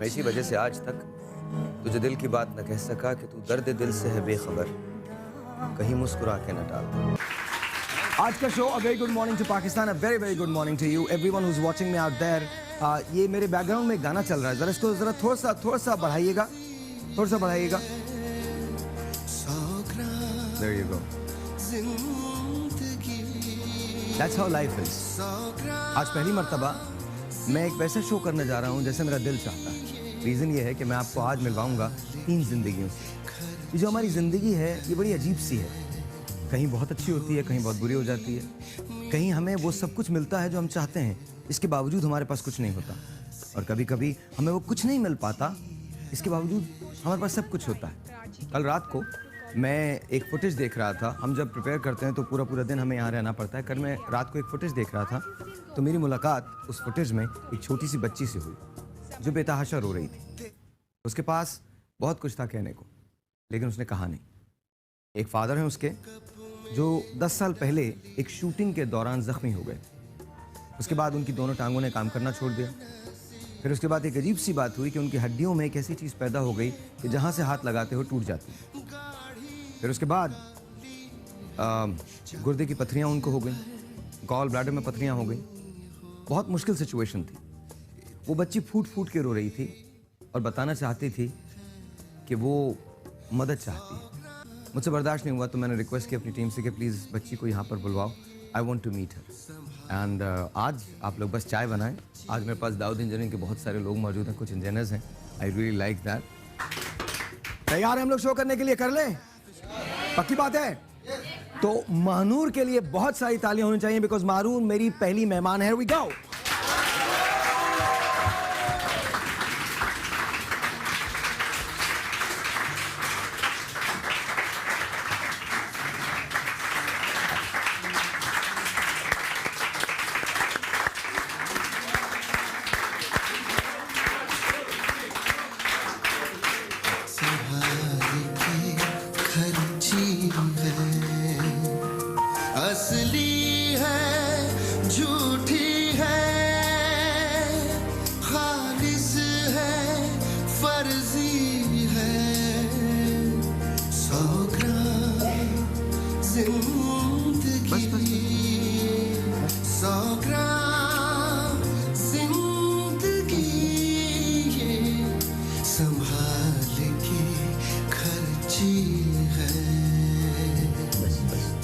मैं इसी वजह से आज तक तुझे दिल की बात न कह सका कि तू दर्द दिल से है बेखबर, कहीं मुस्कुरा के न टाल। आज का show, a very good morning to Pakistan, a very very good morning to you everyone who is watching me out there. ये मेरे बैकग्राउंड में गाना चल रहा है, जरा इसको जरा थोड़ा सा बढ़ाइएगा, थोड़ा सा बढ़ाइएगा। There you go. That's how life is. आज पहली मर्तबा मैं एक वैसा शो करने जा रहा हूँ जैसे मेरा दिल चाहता है। रीज़न ये है कि मैं आपको आज मिलवाऊंगा 3 जिंदगियों से। ये जो हमारी ज़िंदगी है ये बड़ी अजीब सी है, कहीं बहुत अच्छी होती है, कहीं बहुत बुरी हो जाती है, कहीं हमें वो सब कुछ मिलता है जो हम चाहते हैं, इसके बावजूद हमारे पास कुछ नहीं होता, और कभी कभी हमें वो कुछ नहीं मिल पाता, इसके बावजूद हमारे पास सब कुछ होता है। कल रात को मैं एक फुटेज देख रहा था। हम जब प्रिपेयर करते हैं तो पूरा दिन हमें यहाँ रहना पड़ता है। कल मैं रात को एक फुटेज देख रहा था तो मेरी मुलाकात उस फुटेज में एक छोटी सी बच्ची से हुई जो बेतहाशा रो रही थी। उसके पास बहुत कुछ था कहने को, लेकिन उसने कहा नहीं। एक फादर हैं उसके जो 10 साल पहले एक शूटिंग के दौरान ज़ख्मी हो गए। उसके बाद उनकी दोनों टांगों ने काम करना छोड़ दिया। फिर उसके बाद एक अजीब सी बात हुई कि उनकी हड्डियों में एक ऐसी चीज़ पैदा हो गई कि जहाँ से हाथ लगाते हो टूट जाती है। फिर उसके बाद गुर्दे की पथरियाँ उनको हो गई, गॉल ब्लैडर में पथरियाँ हो गई। बहुत मुश्किल सिचुएशन थी। वो बच्ची फूट फूट के रो रही थी और बताना चाहती थी कि वो मदद चाहती है। मुझसे बर्दाश्त नहीं हुआ तो मैंने रिक्वेस्ट की अपनी टीम से कि प्लीज़ बच्ची को यहाँ पर बुलवाओ, I want to meet her. And आज आप लोग बस चाय बनाएं। आज मेरे पास दाऊद इंजीनियरिंग के बहुत सारे लोग मौजूद हैं, कुछ इंजीनियर्स हैं। I really like that. तैयार हैं हम लोग शो करने के लिए? कर लें? पक्की बात है? तो महानूर के लिए बहुत सारी तालियां होनी चाहिए, बिकॉज महानूर मेरी पहली मेहमान है। We go. असली है झूठी है, खालिस है फर्जी है, 100 ग्राम जिंदगी, 100 ग्राम जिंदगी, ये संभाल के खर्ची है,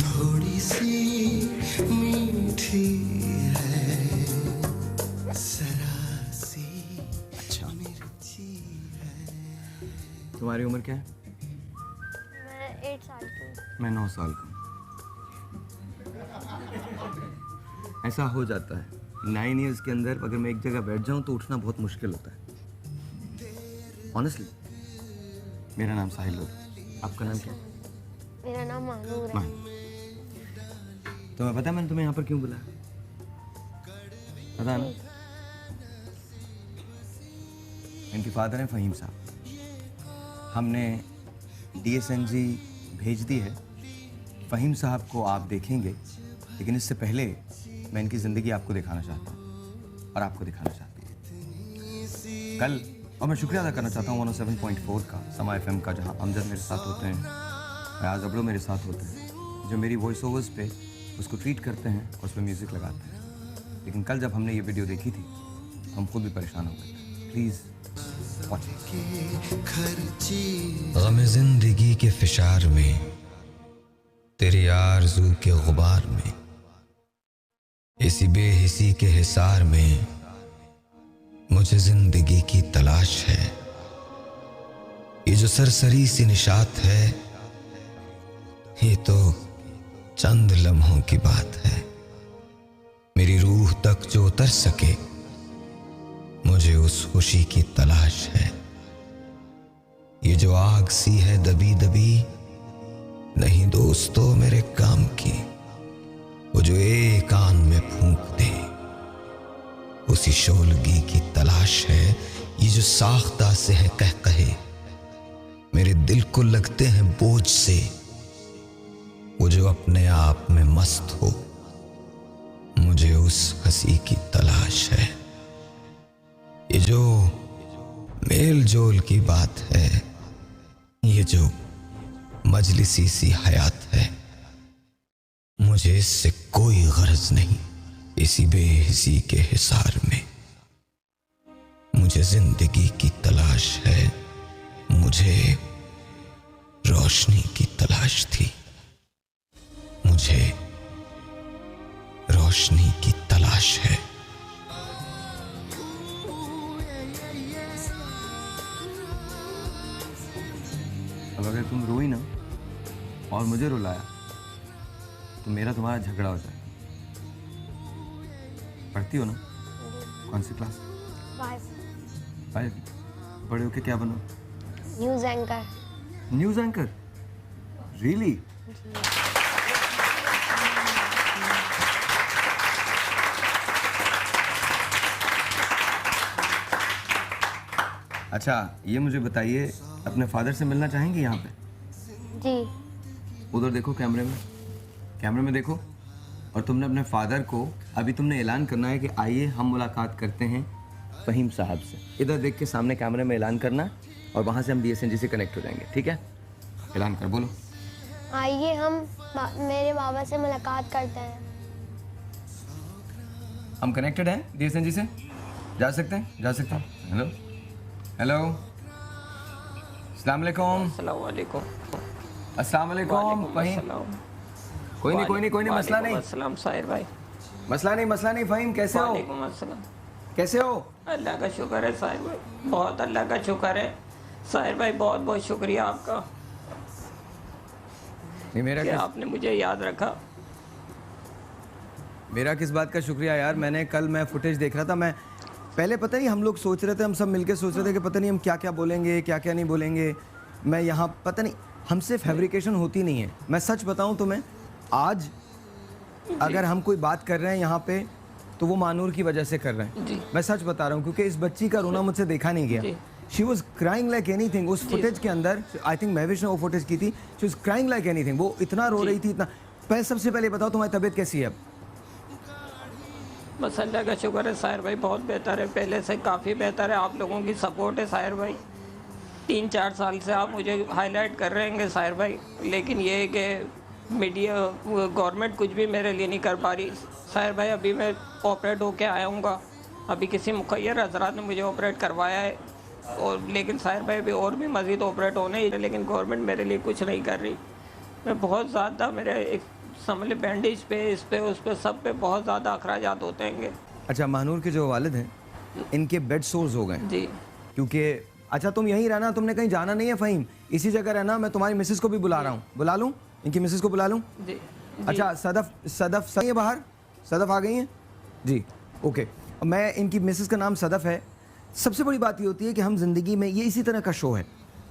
थोड़ी सी मीठी है, जरा सी मिर्ची है। तुम्हारी उम्र क्या है? मैं 8 साल की हूँ। मैं 9 साल का। ऐसा हो जाता है 9 इयर्स के अंदर अगर मैं एक जगह बैठ जाऊं तो उठना बहुत मुश्किल होता है। ऑनेस्टली। मेरा नाम साहिल है। आपका नाम क्या है? मेरा नाम महानूर है। तुम्हें पता है मैंने तुम्हें यहाँ पर क्यों बुलाया? पता है ना? इनके फादर हैं फ़हीम साहब। हमने DSNG भेज दी है। फ़हीम साहब को आप देखेंगे, लेकिन इससे पहले मैं इनकी ज़िंदगी आपको दिखाना चाहता हूँ और आपको दिखाना चाहता हूँ कल। और मैं शुक्रिया अदा करना चाहता हूँ 107.4 का, समा FM का, जहाँ अमजद मेरे साथ होते हैं, फयाज अबड़ो मेरे साथ होते हैं, जो मेरी वॉइस ओवर्स पे उसको ट्रीट करते हैं और उस पर म्यूज़िक लगाते हैं। लेकिन कल जब हमने ये वीडियो देखी थी तो हम खुद भी परेशान हो गए थे। Please watch. गम जिंदगी के फिशार में, तेरी आरज़ू के गुबार में, इसी बेहिसी के हिसार में मुझे जिंदगी की तलाश है। ये जो सरसरी सी निशात है, ये तो चंद लम्हों की बात है। मेरी रूह तक जो उतर सके, मुझे उस खुशी की तलाश है। ये जो आग सी है दबी दबी, नहीं दोस्तों मेरे काम की, वो जो एक आन में फूंक दे, उसी शोलगी की तलाश है। ये जो साख्ता से है कह कहे, मेरे दिल को लगते हैं बोझ से, वो जो अपने आप में मस्त हो, मुझे उस हंसी की तलाश है। ये जो मेल जोल की बात है, ये जो मजलिसी सी हयात है, मुझे इससे कोई गरज नहीं। इसी बेहिसी के हिसार में मुझे जिंदगी की तलाश है, मुझे रोशनी की तलाश थी, मुझे रोशनी की तलाश है। अब अगर तुम रोई ना और मुझे रुलाया तो मेरा तुम्हारा झगड़ा हो जाएगा। पढ़ती हो ना? कौन सी क्लास? 5। बड़े होके क्या बनो? News anchor. News anchor? Really? अच्छा, ये मुझे बताइए, अपने फादर से मिलना चाहेंगे यहाँ पे? जी। उधर देखो कैमरे में, कैमरे में देखो। और तुमने अपने फादर को अभी तुमने ऐलान करना है कि आइए हम मुलाकात करते हैं फ़हीम साहब से। इधर देख के सामने कैमरे में ऐलान करना है और वहाँ से हम DSNG से कनेक्ट हो जाएंगे, ठीक है? ऐलान कर, बोलो। आइए हम मेरे बाबा से मुलाकात करते हैं। हम कनेक्टेड हैं DSNG से? जा सकते हैं? जा सकते हैं। हेलो हेलो, अस्सलाम वालेकुम। अस्सलाम वालेकुम फ़हीम। कोई नहीं, मसला नहीं। अस्सलाम साहिर भाई। मसला नहीं फ़हीम, कैसे हो? वालेकुम अस्सलाम। कैसे हो? अल्लाह का शुक्र है साहिर भाई, बहुत अल्लाह का शुक्र है साहिर भाई, बहुत बहुत शुक्रिया आपका नहीं, कि आपने मुझे याद रखा। मेरा किस बात का शुक्रिया यार। मैं फुटेज देख रहा था। मैं पहले पता नहीं, हम लोग सोच रहे थे, हम सब मिलके सोच रहे थे कि पता नहीं हम क्या क्या बोलेंगे, क्या क्या नहीं बोलेंगे। मैं यहाँ पता नहीं, हमसे फैब्रिकेशन होती नहीं है। मैं सच बताऊँ तुम्हें, आज अगर हम कोई बात कर रहे हैं यहाँ पे तो वो मानूर की वजह से कर रहे हैं। मैं सच बता रहा हूँ, क्योंकि इस बच्ची का रोना मुझसे देखा नहीं गया। She was crying like anything. उस फुटेज के अंदर, आई थिंक महविश ने वो फुटेज की थी, she was crying like anything. वो इतना रो रही थी, इतना। सबसे पहले बताओ, तुम्हारी तबीयत कैसी है अब? बस अल्लाह का शुक्र है साहिर भाई, बहुत बेहतर है, पहले से काफ़ी बेहतर है। आप लोगों की सपोर्ट है साहिर भाई। 3-4 साल से आप मुझे हाईलाइट कर रहे हैं साहिर भाई, लेकिन ये है कि मीडिया, गवर्नमेंट कुछ भी मेरे लिए नहीं कर पा रही साहिर भाई। अभी मैं ऑपरेट होके आया हूँ, अभी किसी मुखैर हजरात ने मुझे ऑपरेट करवाया है, और लेकिन साहिर भाई अभी और भी मज़ीद ऑपरेट होने ही, लेकिन गवर्नमेंट मेरे लिए कुछ नहीं कर रही। मैं बहुत ज़्यादा, मेरे एक समझ बैंडेज पे, इस पे उस पे सब पे बहुत ज़्यादा अखराजात होते हैं। अच्छा, महानूर के जो वालिद हैं, इनके बेड सोर्स हो गए जी, क्योंकि अच्छा तुम यहीं रहना, तुमने कहीं जाना नहीं है फ़हीम, इसी जगह रहना। मैं तुम्हारी मिसेस को भी बुला रहा हूँ, बुला लूँ? इनकी मिसेस को बुला लूँ? जी। अच्छा, सदफ सही है बाहर? सदफ आ गई हैं जी, ओके। मैं, इनकी मिसेस का नाम सदफ है। सबसे बड़ी बात ये होती है कि हम ज़िंदगी में, ये इसी तरह का शो है,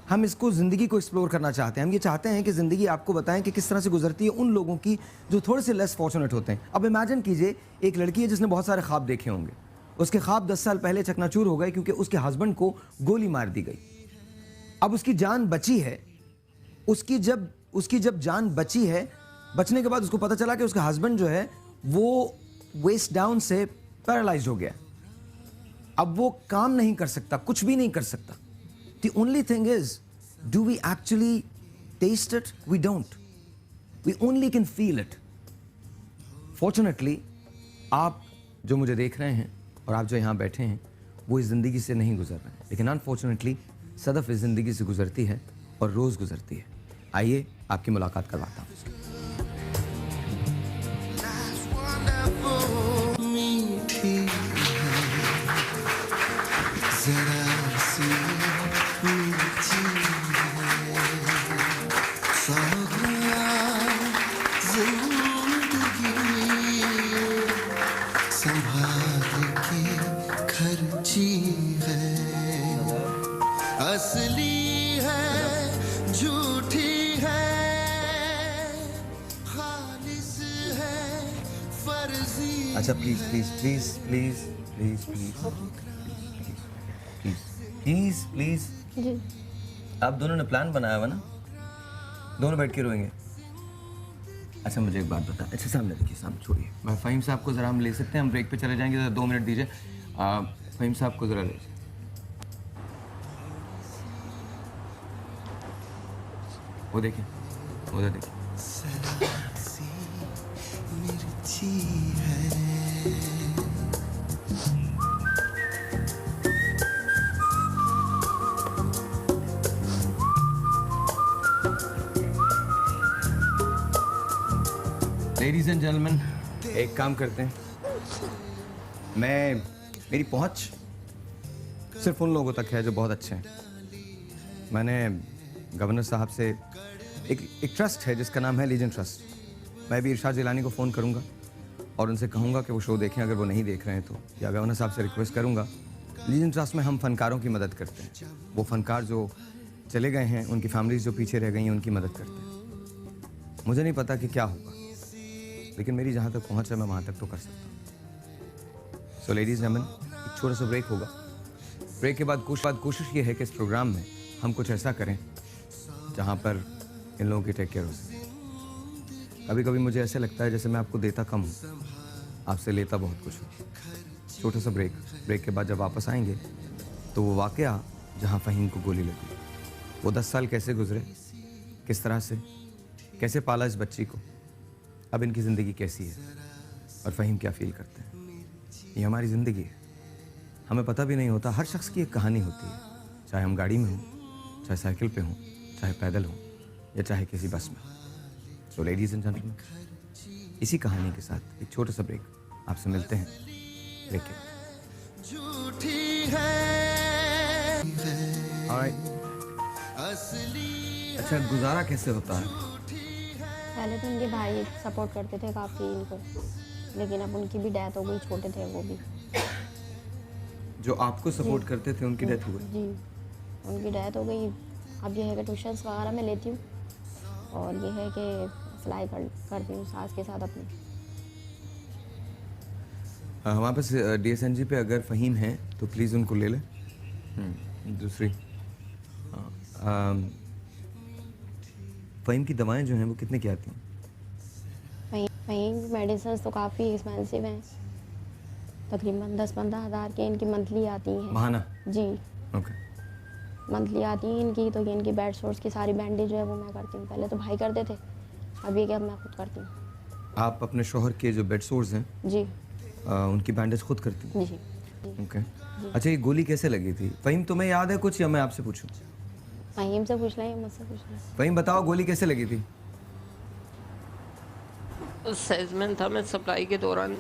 हम इसको ज़िंदगी को एक्सप्लोर करना चाहते हैं। हम ये चाहते हैं कि ज़िंदगी आपको बताएं कि किस तरह से गुजरती है उन लोगों की जो थोड़े से लेस फॉर्चुनेट होते हैं। अब इमेजिन कीजिए, एक लड़की है जिसने बहुत सारे ख्वाब देखे होंगे। उसके ख्वाब 10 साल पहले चकनाचूर हो गए क्योंकि उसके हस्बैंड को गोली मार दी गई। अब उसकी जान बची है। उसकी जब जान बची है, बचने के बाद उसको पता चला कि उसका हस्बैंड जो है वो वेस्ट डाउन से पैरालाइज्ड हो गया। अब वो काम नहीं कर सकता, कुछ भी नहीं कर सकता। The only thing is, do we actually taste it? We don't. We only can feel it. Fortunately, आप जो मुझे देख रहे हैं और आप जो यहाँ बैठे हैं, वो इस ज़िंदगी से नहीं गुजर रहे हैं, लेकिन अनफॉर्चुनेटली सदफ इस ज़िंदगी से गुजरती है और रोज़ गुजरती है। आइए आपकी मुलाकात करवाता हूँ। असली है, झूठी है, खालिस है, फर्जी। अच्छा, please please please please please please please please जी। आप दोनों ने प्लान बनाया हुआ ना, दोनों बैठ के रोएंगे। अच्छा, मुझे एक बात बता। अच्छा, सामने देखिए, सामने छोड़िए। मैं फ़हीम साहब को ज़रा हम ले सकते हैं? हम ब्रेक पे चले जाएंगे, ज़रा 2 मिनट दीजिए। फ़हीम साहब को ज़रा ले। वो देखिए, उधर देखिए। मिर्ची है। लेडीज एंड जेंटलमैन, एक काम करते हैं, मेरी पहुंच सिर्फ उन लोगों तक है जो बहुत अच्छे हैं। मैंने गवर्नर साहब से एक ट्रस्ट है जिसका नाम है लीजेंड ट्रस्ट। मैं भी इरशाद जिलानी को फ़ोन करूंगा और उनसे कहूंगा कि वो शो देखें, अगर वो नहीं देख रहे हैं तो, या गवर्नर साहब से रिक्वेस्ट करूंगा। लीजेंड ट्रस्ट में हम फनकारों की मदद करते हैं। वो फनकार जो चले गए हैं, उनकी फैमिलीज जो पीछे रह गई हैं, उनकी मदद करते हैं। मुझे नहीं पता कि क्या होगा, लेकिन मेरी जहाँ तक पहुँच है मैं वहाँ तक तो कर सकता हूँ। सो लेडीज एंड जेंटलमैन, एक छोटा सा ब्रेक होगा। ब्रेक के बाद कोशिश ये है कि इस प्रोग्राम में हम कुछ ऐसा करें जहाँ पर इन लोगों की टेक केयर हो सके। कभी कभी मुझे ऐसे लगता है जैसे मैं आपको देता कम हूँ, आपसे लेता बहुत कुछ हूँ। छोटा सा ब्रेक के बाद जब वापस आएंगे तो वो वाकया जहाँ फ़हीम को गोली लगी, वो 10 साल कैसे गुजरे, किस तरह से, कैसे पाला इस बच्ची को, अब इनकी ज़िंदगी कैसी है और फ़हीम क्या फील करते हैं। ये हमारी ज़िंदगी है, हमें पता भी नहीं होता। हर शख्स की एक कहानी होती है, चाहे हम गाड़ी में हों, चाहे साइकिल पे हों, चाहे पैदल हों, या चाहे किसी बस में। सो लेडीज़ एंड जेंटलमैन, इसी कहानी के साथ एक छोटा सा ब्रेक, आपसे मिलते हैं ब्रेक के बाद। झूठी है। ऑलराइट, अच्छा गुजारा कैसे होता है? पहले तो उनके भाई सपोर्ट करते थे काफ़ी इनको, लेकिन अब उनकी भी डेथ हो गई, छोटे थे वो भी। जो आपको सपोर्ट करते थे उनकी डेथ हो गई? जी, उनकी डेथ हो गई। अब ये है कि ट्यूशन्स वगैरह मैं लेती हूँ और ये है कि सिलाई करती हूँ सास के साथ अपनी। हमारे पास DSNG पे अगर फ़हीम है तो प्लीज़ उनको ले लें। दूसरी, फ़हीम की दवाएं जो हैं वो कितने की आती हैं? वहीं मेडिसिन तो काफ़ी एक्सपेंसिव हैं, तकरीबन 10-15 हज़ार के इनकी मंथली आती हैं। महाना? जी, ओके। मंथली आती हैं इनकी। तो ये इनकी बेड सोर्स की सारी बैंडेज जो है वो मैं करती हूँ। पहले तो भाई करते थे, अभी क्या मैं खुद करती हूँ। आप अपने शोहर के जो बेड सोर्स हैं जी उनकी बैंडेज खुद करती हैं? जी। ओके। अच्छा, ये गोली कैसे लगी थी फ़हीम, तुम्हें याद है कुछ या मैं आपसे पूछूं? फ़हीम से पूछ लें या मुझसे पूछ लें? फ़हीम बताओ, गोली कैसे लगी थी? सेल्समैन था मैं, सप्लाई के दौरान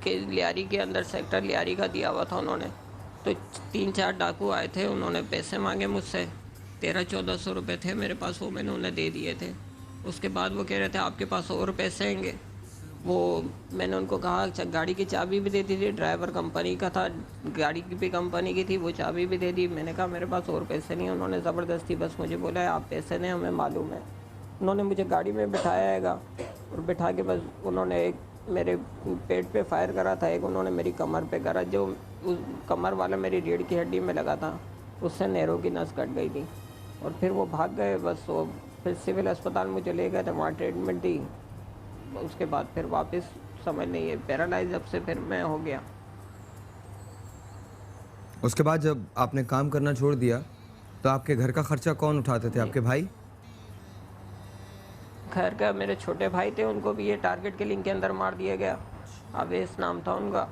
के लियारी के अंदर, सेक्टर लियारी का दिया हुआ था उन्होंने। तो 3-4 डाकू आए थे, उन्होंने पैसे मांगे मुझसे। 1300-1400 रुपये थे मेरे पास, वो मैंने उन्हें दे दिए थे। उसके बाद वो कह रहे थे आपके पास और पैसे आएंगे। वो मैंने उनको कहा, अच्छा गाड़ी की चाबी भी दे दी थी, ड्राइवर कंपनी का था, गाड़ी की भी कंपनी की थी, वो चाबी भी दे दी। मैंने कहा मेरे पास और पैसे नहीं। उन्होंने ज़बरदस्ती बस मुझे बोला है आप पैसे नहीं, हमें मालूम है। उन्होंने मुझे गाड़ी में बिठाया और बिठा के बस उन्होंने एक मेरे पेट पे फायर करा था, एक उन्होंने मेरी कमर पे करा। जो उस कमर वाला मेरी रीढ़ की हड्डी में लगा था, उससे नहरों की नस कट गई थी। और फिर वो भाग गए बस। वो फिर सिविल अस्पताल मुझे ले गए थे, वहाँ ट्रीटमेंट दी। उसके बाद फिर वापस समझ नहीं है, पैरालाइज जब से फिर मैं हो गया। उसके बाद जब आपने काम करना छोड़ दिया तो आपके घर का खर्चा कौन उठाते थे? आपके भाई? खैर का मेरे छोटे भाई थे, उनको भी ये टारगेट किलिंग के अंदर मार दिया गया। अवेश नाम था उनका।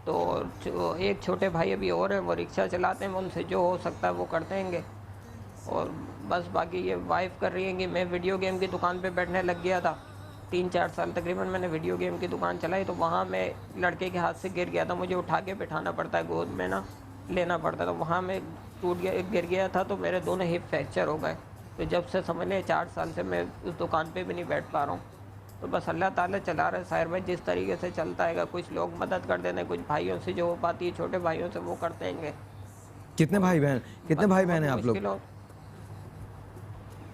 तो एक छोटे भाई अभी और हैं, वो रिक्शा चलाते हैं, उनसे जो हो सकता है वो करते हैं। और बस बाकी ये वाइफ कर रही है कि मैं वीडियो गेम की दुकान पे बैठने लग गया था। 3-4 साल तकरीबन मैंने वीडियो गेम की दुकान चलाई, तो वहाँ मैं लड़के के हाथ से गिर गया था। मुझे उठा के बिठाना पड़ता है, गोद में ना लेना पड़ता था। वहाँ मैं गिर गया था, तो मेरे दोनों हिप फ्रैक्चर हो गए। तो जब से समझ लें 4 साल से मैं उस दुकान पे भी नहीं बैठ पा रहा हूँ। तो बस अल्लाह ताला चला रहा है साहिर भाई, जिस तरीके से चलता है। कुछ लोग मदद कर देते हैं, कुछ भाइयों से जो हो पाती है, छोटे भाइयों से वो करते हैं। कितने भाई बहन हैं आप लोग?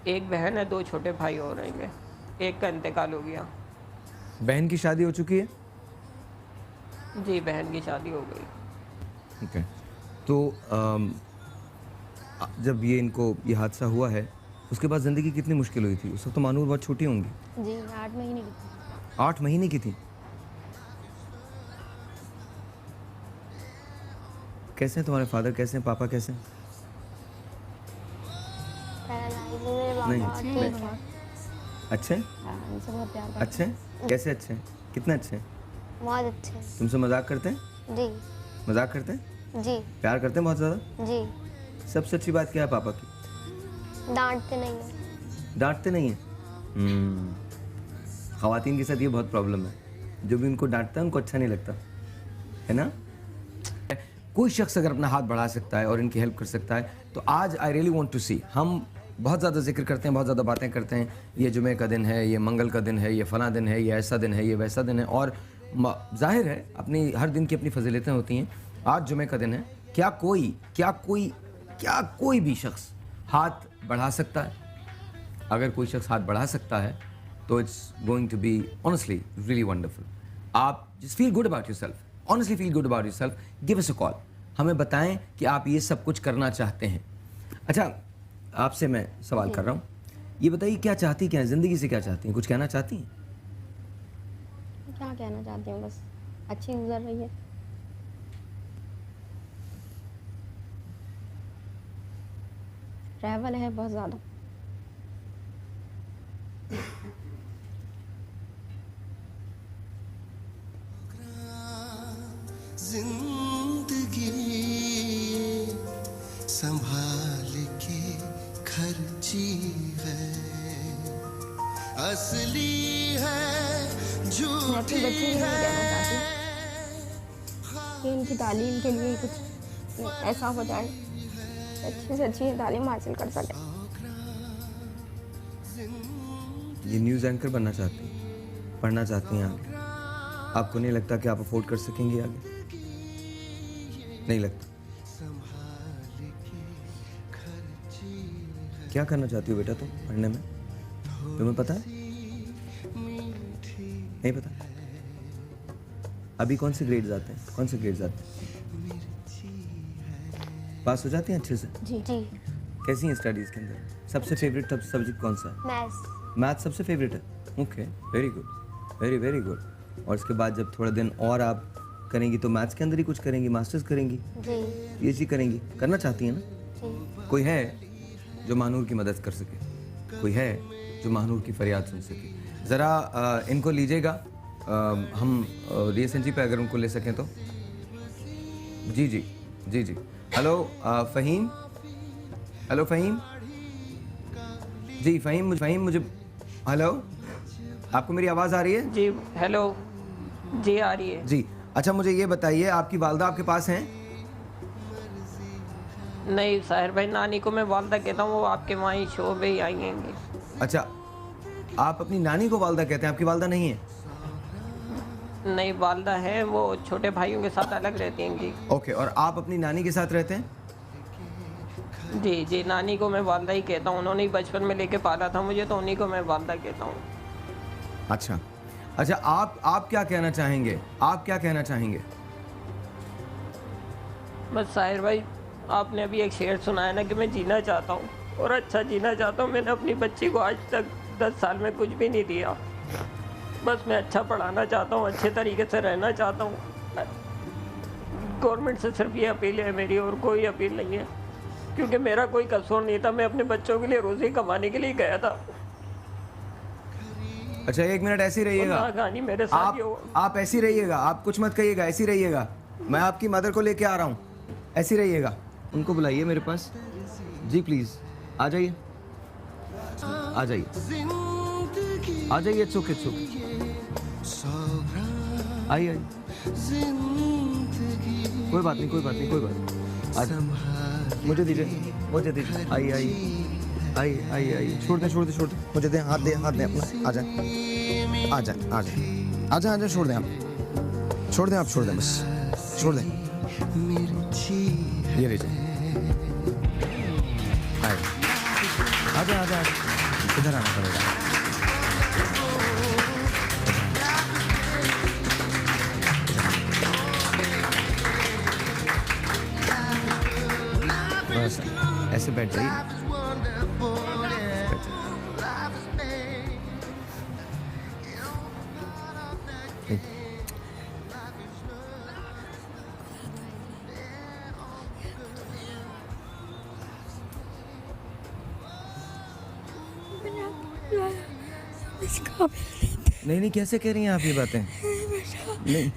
एक बहन है, 2 छोटे भाई हो रहेंगे, एक का इंतकाल हो गया। बहन की शादी हो चुकी है? जी, बहन की शादी हो गई। ओके। तो जब ये हादसा हुआ है, उसके बाद ज़िंदगी कितनी मुश्किल हुई थी? उस वक्त तो मानूर बहुत छोटी होंगी। जी, 8 महीने की थी। 8 महीने की थी? कैसे हैं तुम्हारे फादर, कैसे हैं पापा, कैसे हैं? पैरालाइज नहीं ठीक है। अच्छे हाँ, इनसे बहुत प्यार करते अच्छे कैसे अच्छे कितने अच्छे बहुत अच्छे तुमसे मजाक करते हैं हैं। जी मजाक करते हैं जी प्यार करते हैं बहुत ज़्यादा जी। सबसे अच्छी बात क्या है पापा की डांटते नहीं है। डांटते नहीं हैं ख़वातीन के साथ ये बहुत प्रॉब्लम है जो भी उनको डांटता है उनको अच्छा नहीं लगता है ना कोई शख्स अगर अपना हाथ बढ़ा सकता है और इनकी हेल्प कर सकता है तो आज आई रियली वांट टू सी हम बहुत ज़्यादा जिक्र करते हैं बहुत ज़्यादा बातें करते हैं ये जुमे का दिन है ये मंगल का दिन है ये फ़लाँ दिन है ये ऐसा दिन है ये वैसा दिन है और जाहिर है अपनी हर दिन की अपनी फजीलतें होती हैं आज जुमे का दिन है क्या कोई भी शख्स हाथ बढ़ा सकता है अगर कोई शख्स हाथ बढ़ा सकता है तो it's going to be honestly really wonderful आप just feel good about yourself honestly feel good about yourself give us a call हमें बताएं कि आप ये सब कुछ करना चाहते हैं अच्छा आपसे मैं सवाल कर रहा हूँ ये बताइए क्या चाहती क्या हैं ज़िंदगी से क्या चाहती हैं कुछ कहना चाहती हैं क्या कहना चाहती हूँ बस अच्छी गुजर रही है। ट्रैवल है बहुत ज़्यादा। जिंदगी संभाल के खर्ची है असली है मैं अपनी बच्ची झूठी को है नहीं कहना चाहती कि इनकी तालीम के लिए कुछ ऐसा हो जाए अच्छी से अच्छी तालीम हासिल कर सके। ये न्यूज़ एंकर बनना चाहती हैं पढ़ना चाहती हैं आगे आपको नहीं लगता कि आप अफोर्ड कर सकेंगी आगे नहीं लगता क्या करना चाहती हो बेटा तुम पढ़ने में तुम्हें पता है नहीं पता अभी कौन से ग्रेड्स आते हैं कौन से ग्रेड्स आते हैं पास हो जाती हैं अच्छे से जी जी। कैसी हैं स्टडीज़ के अंदर सबसे फेवरेट सब्जेक्ट कौन सा है मैथ्स। मैथ सबसे फेवरेट है okay very good very good और इसके बाद जब थोड़ा दिन और आप करेंगी तो मैथ्स के अंदर ही कुछ करेंगी मास्टर्स करेंगी जी पीएचडी करेंगी करना चाहती हैं ना जी। कोई है जो महानूर की मदद कर सके कोई है जो महानूर की फरियाद सुन सके ज़रा इनको लीजिएगा हम DSNG पे अगर उनको ले सकें तो जी जी जी जी हेलो फ़हीम हेलो फ़हीम जी फ़हीम मुझे हेलो आपको मेरी आवाज़ आ रही है जी हेलो जी आ रही है। जी अच्छा मुझे ये बताइए आपकी वालदा आपके पास हैं नहीं साहिर भाई नानी को मैं वालदा कहता हूँ वो आपके वहाँ ही शो पे ही आएंगे। अच्छा आप अपनी नानी को वालदा कहते हैं आपकी वालदा नहीं है नहीं वालदा है वो छोटे भाइयों के साथ अलग रहती हैं जी। ओके और आप अपनी नानी के साथ रहते हैं जी जी नानी को मैं वालदा ही कहता हूँ उन्होंने ही बचपन में लेके पाला था मुझे तो उन्हीं को मैं वालदा कहता हूँ। अच्छा अच्छा आप क्या कहना चाहेंगे आप क्या कहना चाहेंगे बस साहिर भाई आपने अभी एक शेर सुनाया ना कि मैं जीना चाहता हूँ और अच्छा जीना चाहता हूँ। मैंने अपनी बच्ची को आज तक 10 साल में कुछ भी नहीं दिया बस मैं अच्छा पढ़ाना चाहता हूँ अच्छे तरीके से रहना चाहता हूँ। गवर्नमेंट से सिर्फ ये अपील है मेरी और कोई अपील नहीं है क्योंकि मेरा कोई कसूर नहीं था मैं अपने बच्चों के लिए रोज़ी कमाने के लिए गया था। अच्छा 1 मिनट ऐसे ही रहिएगा कहानी मेरे साथ ही हो। आप ऐसे ही रहिएगा आप कुछ मत कहिएगा ऐसे ही रहिएगा मैं आपकी मदर को लेके आ रहा हूँ ऐसे ही रहिएगा उनको बुलाइए मेरे पास जी प्लीज़ आ जाइए आ जाइए आ जाइए इट्स ओके आइए आइए कोई बात नहीं आ जाइए मुझे दीजिए आइए छोड़ दे मुझे दे हाथ दे अपना आ जाए छोड़ दें बस छोड़ दें ये लीजिए आ जाए इधर आना पड़ेगा बस ऐसे बैठ जाइए नहीं नहीं, कैसे कह रही हैं आप ये बातें? नहीं,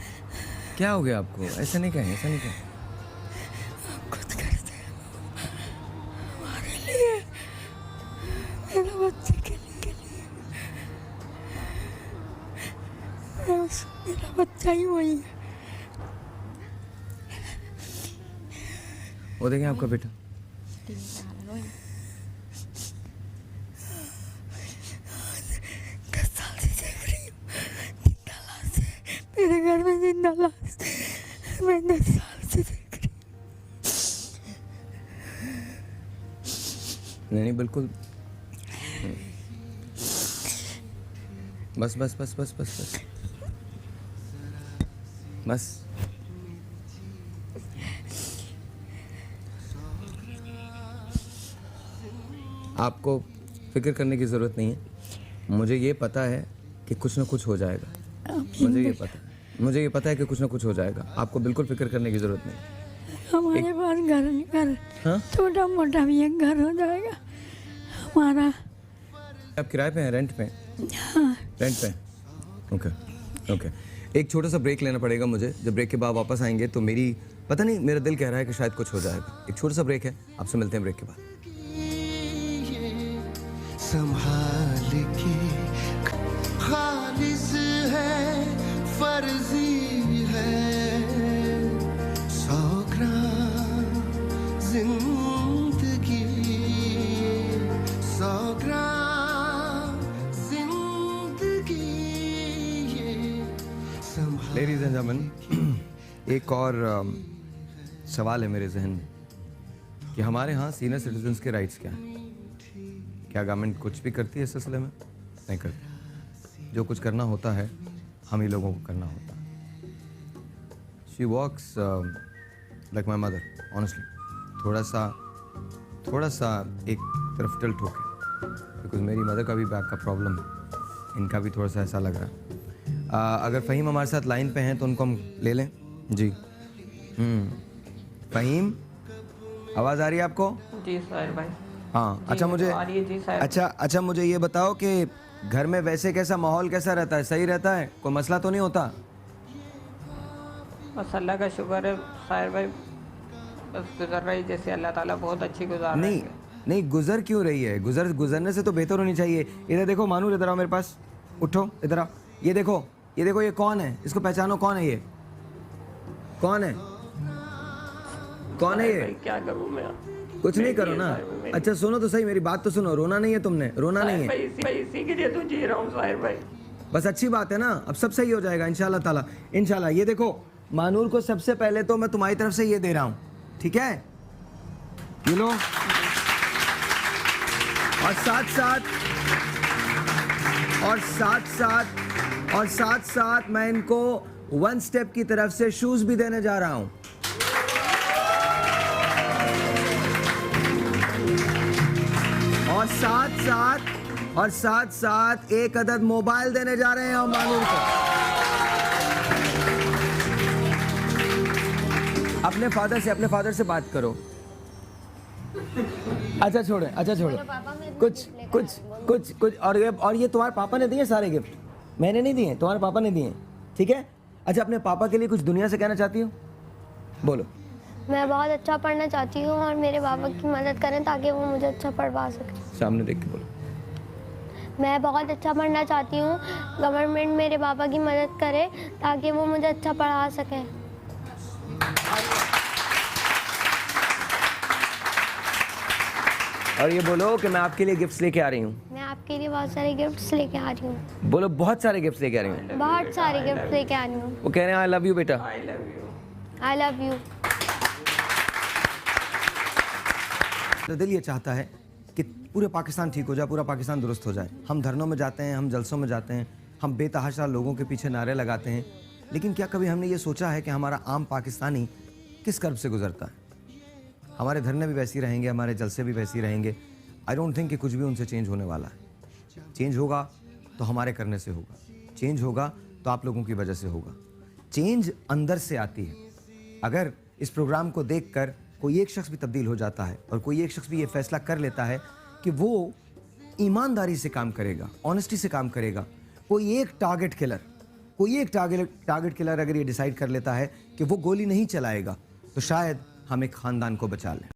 क्या हो गया आपको? ऐसा नहीं कहें, ऐसा नहीं कहें। खुद करते हैं हमारे लिए, मेरा बच्चे के लिए मेरा बच्चा ही वही है। वो देखें आपका बेटा। मेरे घर में जिंदा लाश मैं 10 साल से देख रही हूँ। नहीं नहीं, बिल्कुल। बस बस बस बस बस बस बस। आपको फिक्र करने की ज़रूरत नहीं है। मुझे ये पता है कि कुछ ना कुछ हो जाएगा। मुझे ये पता है कि कुछ ना कुछ हो जाएगा। आपको बिल्कुल फिक्र करने की ज़रूरत नहीं। हमारे पास घर हाँ? छोटा मोटा भी एक घर हो जाएगा हमारा। आप किराए पे हैं, रेंट पे? हाँ। रेंट पे। Okay okay. एक छोटा सा ब्रेक लेना पड़ेगा मुझे। जब ब्रेक के बाद वापस आएंगे तो पता नहीं, मेरा दिल कह रहा है कि शायद कुछ हो जाएगा। एक छोटा सा ब्रेक है, आपसे मिलते हैं ब्रेक के बाद। संभाल के खालिस है, फर्जी है, 100 ग्राम जिंदगी, 100 ग्राम जिंदगी ये संभाल। लेडीज एंड जेंटलमैन, एक और सवाल है मेरे जहन में कि हमारे यहाँ सीनियर सिटीजन्स के राइट्स क्या हैं? क्या गवर्नमेंट कुछ भी करती है इस सिलसिले में? नहीं करती। जो कुछ करना होता है हम ही लोगों को करना होता है। She walks like my mother, honestly. थोड़ा सा एक तरफ टिल्ट होके, बिकॉज मेरी मदर का भी बैक का प्रॉब्लम है, इनका भी थोड़ा सा ऐसा लग रहा है। अगर फ़हीम हमारे साथ लाइन पे हैं तो उनको हम ले लें। जी फ़हीम, आवाज़ आ रही है आपको? जी साहिर भाई। हाँ, अच्छा मुझे अच्छा मुझे ये बताओ कि घर में वैसे कैसा माहौल कैसा रहता है? सही रहता है? कोई मसला तो नहीं होता? बस अल्लाह का शुक्र है साहिर भाई, बस गुजर रही जैसे अल्लाह ताला बहुत अच्छी गुजार रही है। नहीं, गुजर क्यों रही है? गुजरने से तो बेहतर होनी चाहिए। इधर देखो मानूर, इधर आओ मेरे पास, उठो इधर आओ। ये देखो ये कौन है? इसको पहचानो, कौन है ये? कौन है ये? क्या करूँ मैं? कुछ नहीं करो ना। अच्छा सुनो तो सही, मेरी बात तो सुनो। रोना नहीं है तुमने, रोना नहीं है। इसी के लिए तो जी रहा हूँ साहिर भाई। बस अच्छी बात है ना, अब सब सही हो जाएगा इंशाल्लाह ताला, इंशाल्लाह। ये देखो मानूर को सबसे पहले तो मैं तुम्हारी तरफ से ये दे रहा हूँ, ठीक है? यू नो, और साथ साथ मैं इनको 1 स्टेप की तरफ से शूज भी देने जा रहा हूँ। और साथ एक अदद मोबाइल देने जा रहे हैं हम मानूर को। अपने फादर से बात करो। अच्छा छोड़े कुछ और ये तुम्हारे पापा ने दिए सारे गिफ्ट, मैंने नहीं दिए, तुम्हारे पापा ने दिए, ठीक है? अच्छा, अपने पापा के लिए कुछ दुनिया से कहना चाहती हो? बोलो। मैं बहुत अच्छा पढ़ना चाहती हूँ और मेरे पापा की मदद करें ताकि वो मुझे अच्छा पढ़वा सके। सामने देख के बोलो। मैं बहुत अच्छा पढ़ना चाहती हूँ, गवर्नमेंट मेरे पापा की मदद करे ताकि वो मुझे अच्छा पढ़ा सके। और ये बोलो कि मैं आपके लिए गिफ्ट्स लेके आ रही हूँ। मैं आपके लिए बहुत सारे गिफ्ट्स लेके आ रही हूँ। बोलो, बहुत सारे गिफ्ट्स लेके आ रही हूँ। बहुत सारे गिफ्ट्स लेके आ रही हूँ। वो कह रहे हैं आई लव यू बेटा। I love you. I love you. तो दिल ये चाहता है कि पूरे पाकिस्तान ठीक हो जाए, पूरा पाकिस्तान दुरुस्त हो जाए। हम धरनों में जाते हैं, हम जलसों में जाते हैं, हम बेतहाशा लोगों के पीछे नारे लगाते हैं, लेकिन क्या कभी हमने ये सोचा है कि हमारा आम पाकिस्तानी किस कर्ब से गुजरता है? हमारे धरने भी वैसे ही रहेंगे, हमारे जलसे भी वैसे ही रहेंगे। आई डोंट थिंक कि कुछ भी उनसे चेंज होने वाला है। चेंज होगा तो हमारे करने से होगा, चेंज होगा तो आप लोगों की वजह से होगा। चेंज अंदर से आती है। अगर इस प्रोग्राम को देखकर कोई एक शख्स भी तब्दील हो जाता है और कोई एक शख्स भी ये फैसला कर लेता है कि वो ईमानदारी से काम करेगा, ऑनेस्टी से काम करेगा, कोई एक टारगेट किलर अगर ये डिसाइड कर लेता है कि वो गोली नहीं चलाएगा, तो शायद हम एक खानदान को बचा लें।